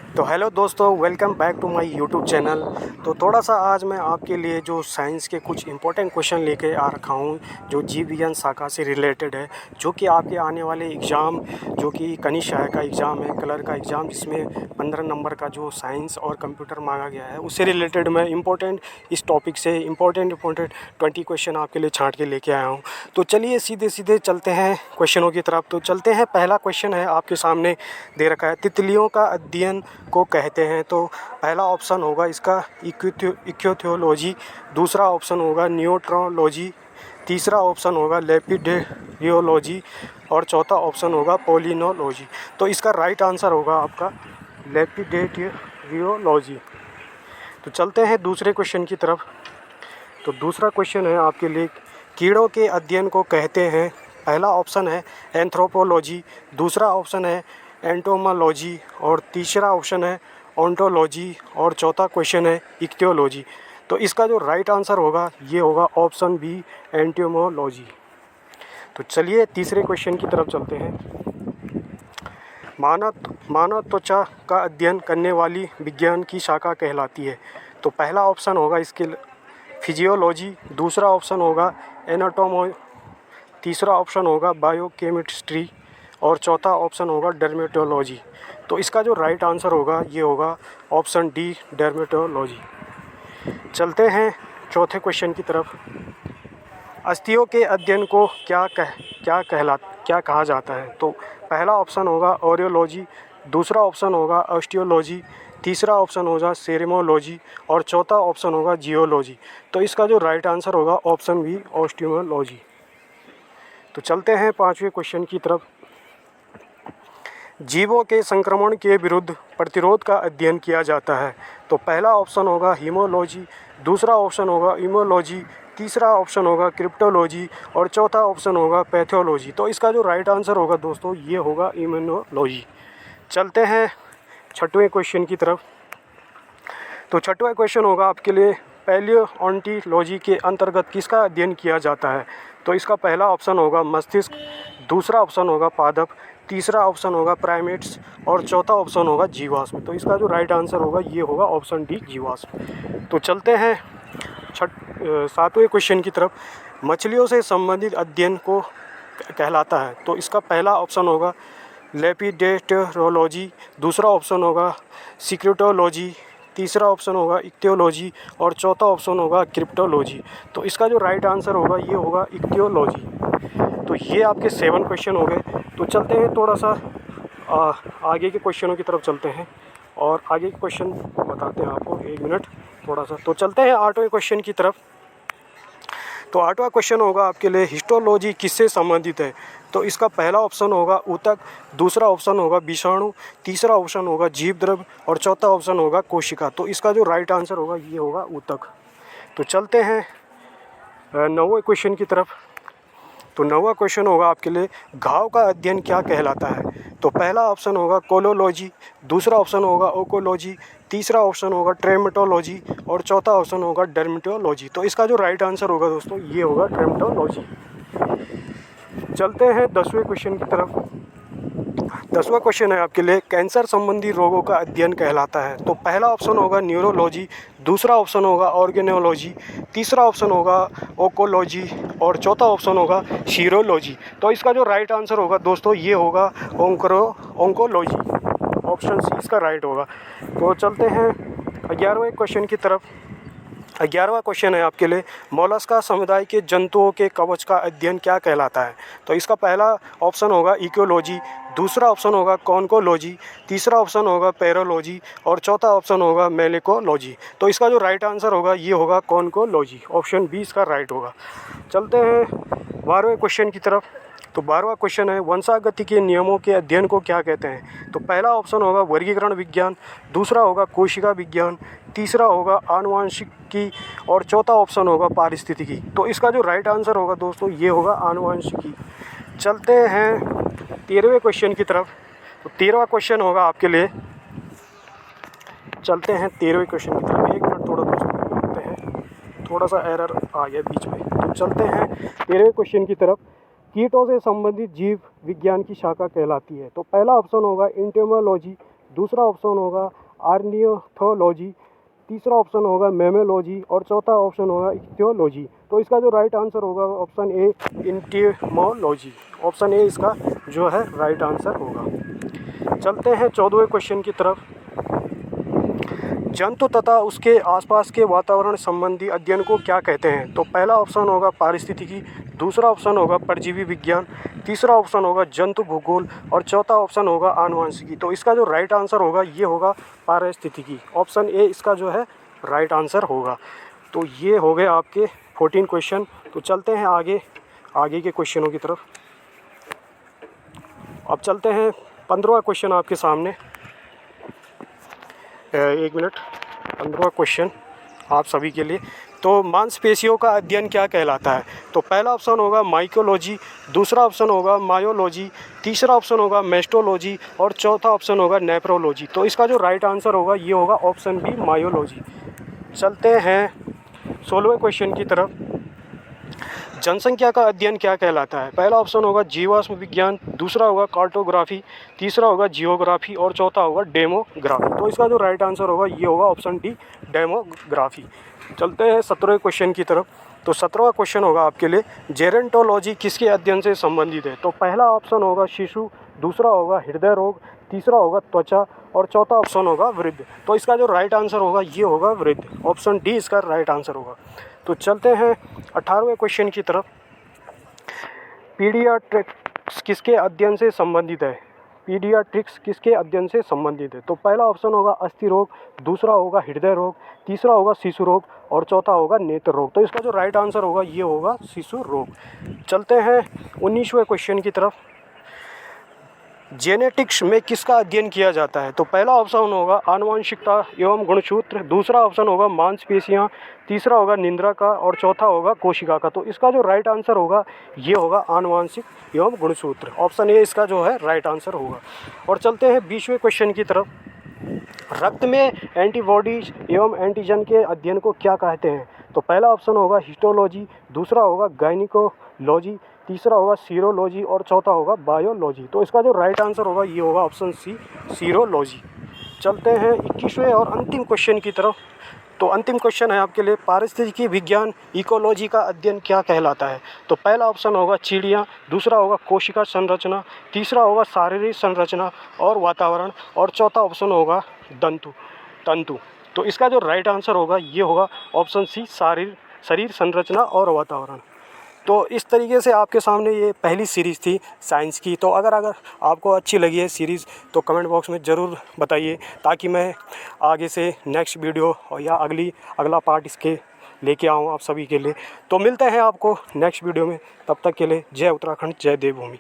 तो हेलो दोस्तों, welcome back to my YouTube channel. तो थोड़ा सा आज मैं आपके लिए जो साइंस के कुछ इंपॉर्टेंट क्वेश्चन लेके आ रखा हूँ, जो जीव विज्ञान शाखा से रिलेटेड है, जो कि आपके आने वाले एग्ज़ाम, जो कि कनिष्क सहायक का एग्ज़ाम है, कलर का एग्ज़ाम, जिसमें 15 नंबर का जो साइंस और कंप्यूटर मांगा गया है, उससे रिलेटेड मैं इस टॉपिक से इम्पोर्टेंट 20 क्वेश्चन आपके लिए छाँट के लेके आया हूँ। तो चलिए सीधे सीधे चलते हैं क्वेश्चनों की तरफ। तो चलते हैं, पहला क्वेश्चन है आपके सामने दे रखा है, तितलियों का अध्ययन को कहते हैं। तो पहला ऑप्शन होगा इसका इक्योथियोलॉजी, दूसरा ऑप्शन होगा न्यूट्रोलॉजी, तीसरा ऑप्शन होगा लेपिडेरियोलॉजी और चौथा ऑप्शन होगा पोलिनोलॉजी। तो इसका राइट आंसर होगा आपका लेपिडेरियोलॉजी। तो चलते हैं दूसरे क्वेश्चन की तरफ। तो दूसरा क्वेश्चन है आपके लिए, कीड़ों के अध्ययन को कहते हैं। पहला ऑप्शन है एंथ्रोपोलॉजी, दूसरा ऑप्शन है एंटोमोलॉजी और तीसरा ऑप्शन है ओंटोलॉजी और चौथा क्वेश्चन है इक्तियोलॉजी। तो इसका जो राइट आंसर होगा ये होगा ऑप्शन बी, एंटोमोलॉजी। तो चलिए तीसरे क्वेश्चन की तरफ चलते हैं। मानव त्वचा का अध्ययन करने वाली विज्ञान की शाखा कहलाती है। तो पहला ऑप्शन होगा इसके फिजियोलॉजी, दूसरा ऑप्शन होगा एनाटोमो, तीसरा ऑप्शन होगा बायोकेमिस्ट्री और चौथा ऑप्शन होगा डर्मेटोलॉजी। तो इसका जो राइट आंसर होगा ये होगा ऑप्शन डी, डर्मेटोलॉजी। चलते हैं चौथे क्वेश्चन की तरफ। अस्थियों के अध्ययन को क्या कहा जाता है। तो पहला ऑप्शन होगा ओरियोलॉजी, दूसरा ऑप्शन होगा ऑस्टियोलॉजी, तीसरा ऑप्शन होगा सेरेमोलॉजी और चौथा ऑप्शन होगा जियोलॉजी। तो इसका जो राइट आंसर होगा ऑप्शन बी, ऑस्टियोलॉजी। तो चलते हैं पांचवें क्वेश्चन की तरफ। जीवों के संक्रमण के विरुद्ध प्रतिरोध का अध्ययन किया जाता है। तो पहला ऑप्शन होगा हीमोलॉजी, दूसरा ऑप्शन होगा इम्यूनोलॉजी, तीसरा ऑप्शन होगा क्रिप्टोलॉजी और चौथा ऑप्शन होगा पैथोलॉजी। तो इसका जो राइट आंसर होगा दोस्तों ये होगा इम्यूनोलॉजी। चलते हैं छठवें क्वेश्चन की तरफ। तो छठवां क्वेश्चन होगा आपके लिए, पैलियोओंटोलॉजी के अंतर्गत किसका अध्ययन किया जाता है। तो इसका पहला ऑप्शन होगा मस्तिष्क, दूसरा ऑप्शन होगा पादप, तीसरा ऑप्शन होगा प्राइमेट्स और चौथा ऑप्शन होगा जीवाश्म। तो इसका जो राइट आंसर होगा ये होगा ऑप्शन डी, जीवाश्म। तो चलते हैं सातवें क्वेश्चन की तरफ। मछलियों से संबंधित अध्ययन को कहलाता है। तो इसका पहला ऑप्शन होगा लेपिडेटरोलॉजी, दूसरा ऑप्शन होगा सिक्रिटोलॉजी, तीसरा ऑप्शन होगा इक्तियोलॉजी और चौथा ऑप्शन होगा क्रिप्टोलॉजी। तो इसका जो राइट आंसर होगा ये होगा इक्तियोलॉजी। तो ये आपके 7 क्वेश्चन हो गए। तो चलते हैं थोड़ा सा आगे के क्वेश्चनों की तरफ चलते हैं और आगे के क्वेश्चन बताते हैं आपको, 1 मिनट थोड़ा सा। तो चलते हैं 8वें क्वेश्चन की तरफ। तो 8वां क्वेश्चन होगा आपके लिए, हिस्टोलॉजी किससे संबंधित है। तो इसका पहला ऑप्शन होगा ऊतक, दूसरा ऑप्शन होगा विषाणु, तीसरा ऑप्शन होगा जीव द्रव्य और चौथा ऑप्शन होगा कोशिका। तो इसका जो राइट आंसर होगा ये होगा ऊतक। तो चलते हैं 9वें क्वेश्चन की तरफ। तो 9वां क्वेश्चन होगा आपके लिए, घाव का अध्ययन क्या कहलाता है। तो पहला ऑप्शन होगा कोलोलॉजी, दूसरा ऑप्शन होगा ओकोलॉजी, तीसरा ऑप्शन होगा ट्रेमेटोलॉजी और चौथा ऑप्शन होगा डर्मेटोलॉजी। तो इसका जो राइट आंसर होगा दोस्तों ये होगा ट्रेमेटोलॉजी। चलते हैं 10वें क्वेश्चन की तरफ। 10वां क्वेश्चन है आपके लिए, कैंसर संबंधी रोगों का अध्ययन कहलाता है। तो पहला ऑप्शन होगा न्यूरोलॉजी, दूसरा ऑप्शन होगा ऑर्गेनोलॉजी, तीसरा ऑप्शन होगा ओकोलॉजी और चौथा ऑप्शन होगा सीरोलॉजी। तो इसका जो राइट आंसर होगा दोस्तों ये होगा ओंकोलॉजी। ऑप्शन सी इसका राइट होगा। तो चलते हैं 11वें क्वेश्चन की तरफ। 11वां क्वेश्चन है आपके लिए, मोलस्का समुदाय के जंतुओं के कवच का अध्ययन क्या कहलाता है। तो इसका पहला ऑप्शन होगा इकोलॉजी, दूसरा ऑप्शन होगा कॉन्कोलॉजी, तीसरा ऑप्शन होगा पैरोलॉजी और चौथा ऑप्शन होगा मेलेकोलॉजी। तो इसका जो राइट आंसर होगा ये होगा कॉन्कोलॉजी। ऑप्शन बी इसका राइट होगा। चलते हैं 12वें क्वेश्चन की तरफ। तो 12वां क्वेश्चन है, वंशागति के नियमों के अध्ययन को क्या कहते हैं। तो पहला ऑप्शन होगा वर्गीकरण विज्ञान, दूसरा होगा कोशिका विज्ञान, तीसरा होगा आनुवंशिकी और चौथा ऑप्शन होगा पारिस्थितिकी। तो इसका जो राइट आंसर होगा दोस्तों ये होगा आनुवंशिकी। चलते हैं 13वें क्वेश्चन की तरफ। तो 13वां क्वेश्चन होगा आपके लिए, चलते हैं 13वें क्वेश्चन की तरफ। 1 मिनट थोड़ा दोस्तों देखते हैं, थोड़ा सा एरर आ गया बीच में। तो चलते हैं 13वें क्वेश्चन की तरफ। कीटों से संबंधित जीव विज्ञान की शाखा कहलाती है। तो पहला ऑप्शन होगा एंटोमोलॉजी, दूसरा ऑप्शन होगा ऑर्निथोलॉजी, तीसरा ऑप्शन होगा मेमोलॉजी और चौथा ऑप्शन होगा इक्थियोलॉजी। तो इसका जो राइट आंसर होगा option A entomology. Option A इसका जो है राइट आंसर होगा। चलते हैं 14वें क्वेश्चन की तरफ। जंतु तथा उसके आसपास के वातावरण संबंधी अध्ययन को क्या कहते हैं? तो पहला ऑप्शन होगा पारिस्थितिकी, दूसरा ऑप्शन होगा परजीवी विज्ञान, तीसरा ऑप्शन होगा जंतु भूगोल और चौथा ऑप्शन होगा आनुवंशिकी। तो इसका जो राइट आंसर होगा ये होगा पारिस्थितिकी। ऑप्शन ए इसका जो है राइट आंसर होगा। तो ये हो गए आपके 14 क्वेश्चन। तो चलते हैं आगे के क्वेश्चनों की तरफ। अब चलते हैं 15वां क्वेश्चन आपके सामने। एक मिनट, 15वां क्वेश्चन आप सभी के लिए। तो मांसपेशियों का अध्ययन क्या कहलाता है? तो पहला ऑप्शन होगा माइकोलॉजी, दूसरा ऑप्शन होगा मायोलॉजी, तीसरा ऑप्शन होगा मेस्टोलॉजी और चौथा ऑप्शन होगा नेफ्रोलॉजी। तो इसका जो राइट आंसर होगा ये होगा ऑप्शन बी मायोलॉजी। चलते हैं 16वें क्वेश्चन की तरफ। जनसंख्या का अध्ययन क्या कहलाता है? पहला ऑप्शन होगा जीवाश्म विज्ञान, दूसरा होगा कार्टोग्राफी, तीसरा होगा जियोग्राफी और चौथा होगा डेमोग्राफी। तो इसका जो राइट आंसर होगा ये होगा ऑप्शन डी डेमोग्राफी। चलते हैं 17वें क्वेश्चन की तरफ। तो 17वां क्वेश्चन होगा आपके लिए, जेरेंटोलॉजी किसके अध्ययन से संबंधित है? तो पहला ऑप्शन होगा शिशु, दूसरा होगा हृदय रोग, तीसरा होगा त्वचा और चौथा ऑप्शन होगा वृद्ध। तो इसका जो राइट आंसर होगा ये होगा वृद्ध। ऑप्शन डी इसका राइट आंसर होगा। तो चलते हैं 18वें क्वेश्चन की तरफ। पीडियाट्रिक्स किसके अध्ययन से संबंधित है? पीडियाट्रिक्स किसके अध्ययन से संबंधित है? तो पहला ऑप्शन होगा अस्थि रोग, दूसरा होगा हृदय रोग, तीसरा होगा शिशु रोग और चौथा होगा नेत्र रोग। तो इसका जो राइट आंसर होगा ये होगा शिशु रोग। चलते हैं 19वें क्वेश्चन की तरफ। जेनेटिक्स में किसका अध्ययन किया जाता है? तो पहला ऑप्शन होगा आनुवंशिकता एवं गुणसूत्र, दूसरा ऑप्शन होगा मांसपेशियां, तीसरा होगा निंद्रा का और चौथा होगा कोशिका का। तो इसका जो राइट आंसर होगा ये होगा आनुवंशिक एवं गुणसूत्र। ऑप्शन ए इसका जो है राइट आंसर होगा। और चलते हैं 20वें क्वेश्चन की तरफ। रक्त में एंटीबॉडीज एवं एंटीजन के अध्ययन को क्या कहते हैं? तो पहला ऑप्शन होगा हिस्टोलॉजी, दूसरा होगा गायनिकोलॉजी, तीसरा होगा सीरोलॉजी और चौथा होगा बायोलॉजी। तो इसका जो राइट आंसर होगा ये होगा ऑप्शन सी सीरोलॉजी। चलते हैं 21वें और अंतिम क्वेश्चन की तरफ। तो अंतिम क्वेश्चन है आपके लिए, पारिस्थितिकी विज्ञान इकोलॉजी का अध्ययन क्या कहलाता है? तो पहला ऑप्शन होगा चिड़िया, दूसरा होगा कोशिका संरचना, तीसरा होगा शारीरिक संरचना और वातावरण और चौथा ऑप्शन होगा तंतु। तो इसका जो राइट आंसर होगा ये होगा ऑप्शन सी शरीर संरचना और वातावरण। तो इस तरीके से आपके सामने ये पहली सीरीज़ थी साइंस की। तो अगर आपको अच्छी लगी है सीरीज़ तो कमेंट बॉक्स में ज़रूर बताइए, ताकि मैं आगे से नेक्स्ट वीडियो और या अगला पार्ट इसके लेके आऊँ आप सभी के लिए। तो मिलते हैं आपको नेक्स्ट वीडियो में, तब तक के लिए जय उत्तराखंड, जय देवभूमि।